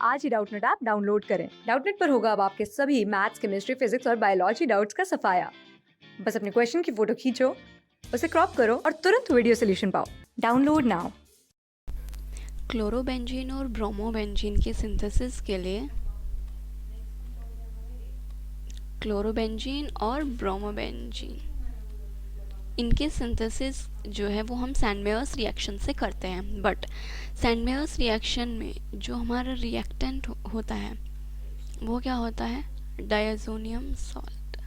आज ही Doubtnut app download करें। Doubtnut पर होगा अब आपके सभी मैथ्स, केमिस्ट्री, फिजिक्स और बायोलॉजी डाउट्स का सफाया। बस अपने क्वेश्चन की फोटो खींचो, उसे क्रॉप करो और तुरंत वीडियो सोल्यूशन पाओ। Download now. क्लोरोबेंजीन और ब्रोमोबेंजीन के सिंथेसिस के लिए क्लोरोबेंजीन और ब्रोमोबेंजीन इनके सिंथेसिस जो है वो हम सैंडमेयर्स रिएक्शन से करते हैं। बट सैंडमेयर्स रिएक्शन में जो हमारा रिएक्टेंट होता है वो क्या होता है? Diazonium salt.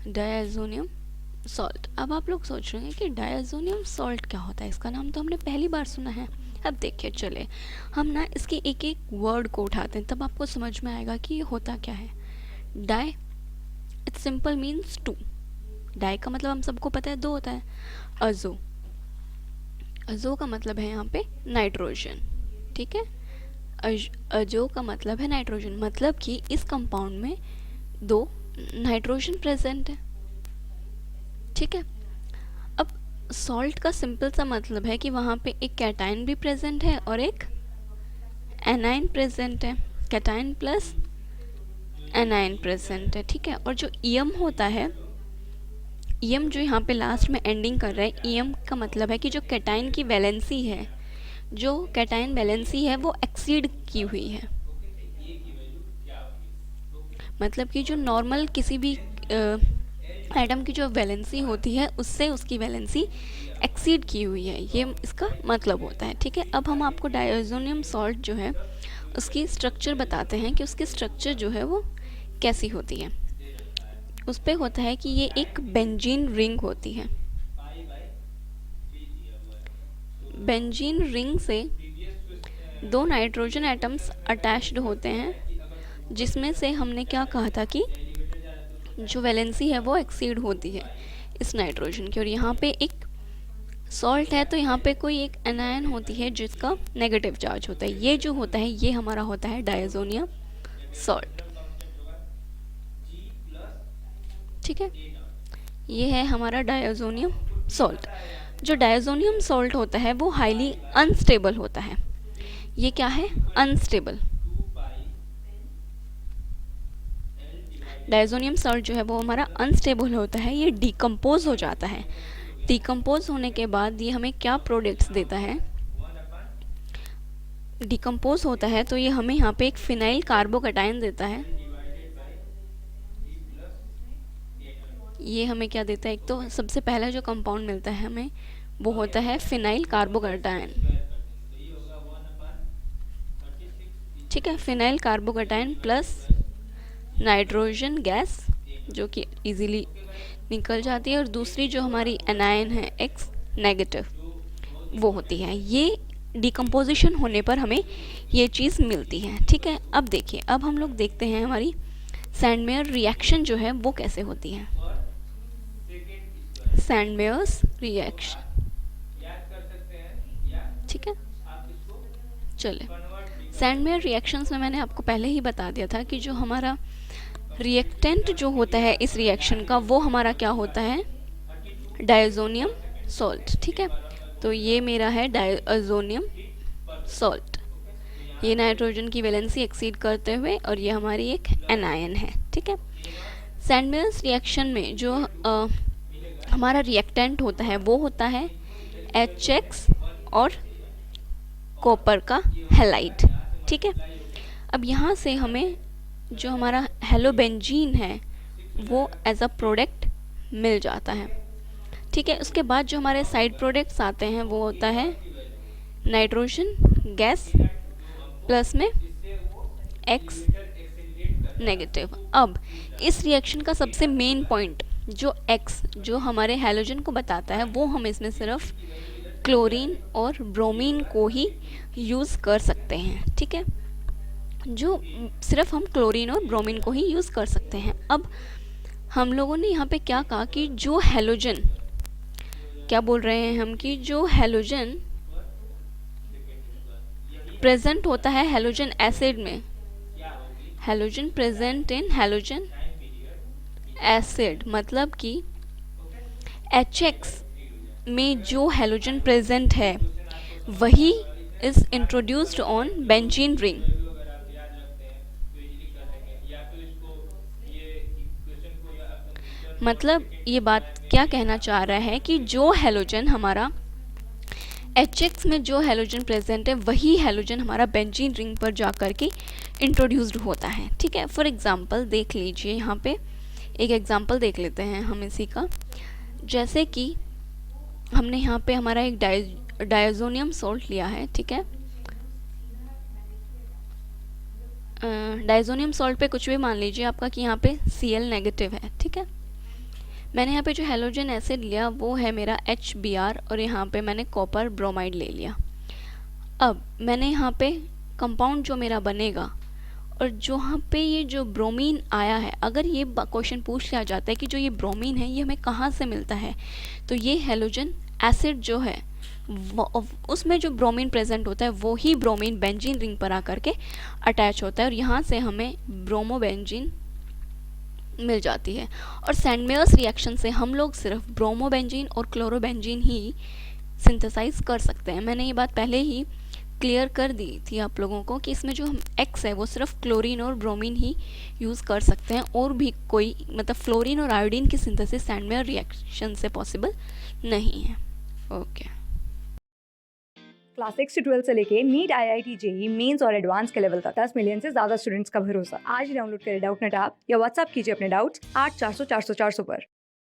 Diazonium salt. अब आप लोग सोच रहे हैं कि डायज़ोनियम सॉल्ट क्या होता है, इसका नाम तो हमने पहली बार सुना है। अब देखिए, चले हम ना इसके एक एक वर्ड को उठाते हैं, तब आपको समझ में आएगा कि ये होता क्या है। Di, it simple means two. Di का मतलब हम सबको पता है, दो होता है। अजो, अजो का मतलब है यहाँ पे नाइट्रोजन, ठीक है। अजो का मतलब है नाइट्रोजन, मतलब कि इस कंपाउंड में दो नाइट्रोजन प्रेजेंट है, ठीक है। अब सॉल्ट का सिंपल सा मतलब है कि वहाँ पे एक कैटायन भी प्रेजेंट है और एक एनायन प्रेजेंट है। कैटायन प्लस एनायन प्रेजेंट है, ठीक है। और जो ईएम होता है, ईएम जो यहाँ पे लास्ट में एंडिंग कर रहा है, ईएम का मतलब है कि जो कैटायन की वैलेंसी है, जो कैटायन वैलेंसी है वो एक्सीड की हुई है। मतलब कि जो नॉर्मल किसी भी एटम की जो वैलेंसी होती है उससे उसकी वैलेंसी एक्सीड की हुई है, ये इसका मतलब होता है, ठीक है। अब हम आपको डायज़ोनियम सॉल्ट जो है उसकी स्ट्रक्चर बताते हैं कि उसकी स्ट्रक्चर जो है वो कैसी होती है। उस पर होता है कि ये एक बेंजीन रिंग होती है। बेंजीन रिंग से दो नाइट्रोजन एटम्स अटैच्ड होते हैं, जिसमें से हमने क्या कहा था कि जो वैलेंसी है वो एक्सीड होती है इस नाइट्रोजन की। और यहाँ पे एक सॉल्ट है तो यहाँ पे कोई एक एनायन होती है जिसका नेगेटिव चार्ज होता है। ये जो होता है ये हमारा होता है डायज़ोनियम सॉल्ट, ठीक है। ये है हमारा डायज़ोनियम सॉल्ट। जो डायज़ोनियम सॉल्ट होता है वो हाईली अनस्टेबल होता है। ये क्या है? अनस्टेबल। डायज़ोनियम सॉल्ट जो है वो हमारा अनस्टेबल होता है, ये डिकम्पोज हो जाता है। डिकम्पोज होने के बाद ये हमें क्या प्रोडक्ट्स देता है? डिकम्पोज होता है तो ये हमें यहाँ पे एक फिनाइल कार्बोकैटायन देता है। ये हमें क्या देता है? एक तो सबसे पहला जो कंपाउंड मिलता है हमें वो होता है फिनाइल कार्बोकैटायन, ठीक है। Phenyl carbocation plus nitrogen gas जो कि इजीली निकल जाती है, और दूसरी जो हमारी एनायन है एक्स नेगेटिव वो होती है। ये डिकम्पोजिशन होने पर हमें ये चीज़ मिलती है, ठीक है। अब देखिए, अब हम लोग देखते हैं हमारी सैंडमेयर रिएक्शन जो है वो कैसे होती है। सैंडमेयर्स रिएक्शन, ठीक है। चले, सैंडमेयर रिएक्शंस में मैंने आपको पहले ही बता दिया था कि जो हमारा रिएक्टेंट जो होता है इस रिएक्शन का वो हमारा क्या होता है? डायज़ोनियम सॉल्ट, ठीक है। तो ये मेरा है डायज़ोनियम सॉल्ट, ये नाइट्रोजन की वैलेंसी एक्सीड करते हुए, और ये हमारी एक एनायन है, ठीक है। सैंडमेयर्स रिएक्शन में जो हमारा रिएक्टेंट होता है वो होता है HX और कॉपर का हैलाइड, ठीक है। अब यहाँ से हमें जो हमारा हेलोबेंजीन है वो एज अ प्रोडक्ट मिल जाता है, ठीक है। उसके बाद जो हमारे साइड प्रोडक्ट्स आते हैं वो होता है नाइट्रोजन गैस प्लस में एक्स नेगेटिव। अब इस रिएक्शन का सबसे मेन पॉइंट जो एक्स जो हमारे हैलोजन को बताता है वो हम इसमें सिर्फ क्लोरीन और ब्रोमीन को ही यूज़ कर सकते हैं, ठीक है। जो सिर्फ हम क्लोरीन और ब्रोमीन को ही यूज़ कर सकते हैं। अब हम लोगों ने यहाँ पे क्या कहा कि जो हैलोजन, क्या बोल रहे हैं हम कि जो हैलोजन प्रेजेंट होता है हैलोजन एसिड में, halogen present in halogen acid, मतलब कि HX में जो हैलोजन प्रेजेंट है वही is introduced on benzene ring. मतलब ये बात क्या कहना चाह रहा है कि जो हैलोजन हमारा HX में जो हैलोजन प्रेजेंट है वही हैलोजन हमारा बेंजीन रिंग पर जा कर के इंट्रोड्यूस्ड होता है। ठीक है, फॉर एग्जांपल देख लीजिए, यहाँ पे एक एग्जांपल देख लेते हैं हम इसी का। जैसे कि हमने यहाँ पे हमारा एक डायजोनियम सॉल्ट लिया है। ठीक है, डायजोनियम सॉल्ट पे कुछ भी मान लीजिए आपका कि यहाँ पे Cl नेगेटिव है। ठीक है, मैंने यहाँ पे जो हैलोजन एसिड लिया वो है मेरा HBr और यहाँ पे मैंने कॉपर ब्रोमाइड ले लिया। अब मैंने यहाँ पे कंपाउंड जो मेरा बनेगा और जो यहाँ पे ये जो ब्रोमीन आया है, अगर ये क्वेश्चन पूछ लिया जाता है कि जो ये ब्रोमीन है ये हमें कहाँ से मिलता है, तो ये हैलोजन एसिड जो है उसमें जो ब्रोमीन प्रेजेंट होता है वो ही ब्रोमीन बेंजीन रिंग पर आकर के अटैच होता है और यहाँ से हमें ब्रोमोबेंजीन मिल जाती है। और सैंडमेयर्स रिएक्शन से हम लोग सिर्फ ब्रोमोबेंजीन और क्लोरोबेंजीन ही सिंथेसाइज कर सकते हैं। मैंने ये बात पहले ही क्लियर कर दी थी आप लोगों को कि इसमें जो हम X है वो सिर्फ क्लोरीन और ब्रोमीन ही यूज़ कर सकते हैं और भी कोई मतलब फ्लोरीन और आयोडीन की सिंथेसिस सैंडमेयर रिएक्शन से पॉसिबल नहीं है। ओके। क्लास 6 से 12 से लेके नीट, IIT, JEE मेंस और एडवांस के लेवल तक 10 मिलियन से ज्यादा स्टूडेंट्स का भरोसा। आज ही डाउनलोड करें डाउटनेट ऐप या व्हाट्सएप कीजिए अपने डाउट्स 8400 400 400 पर।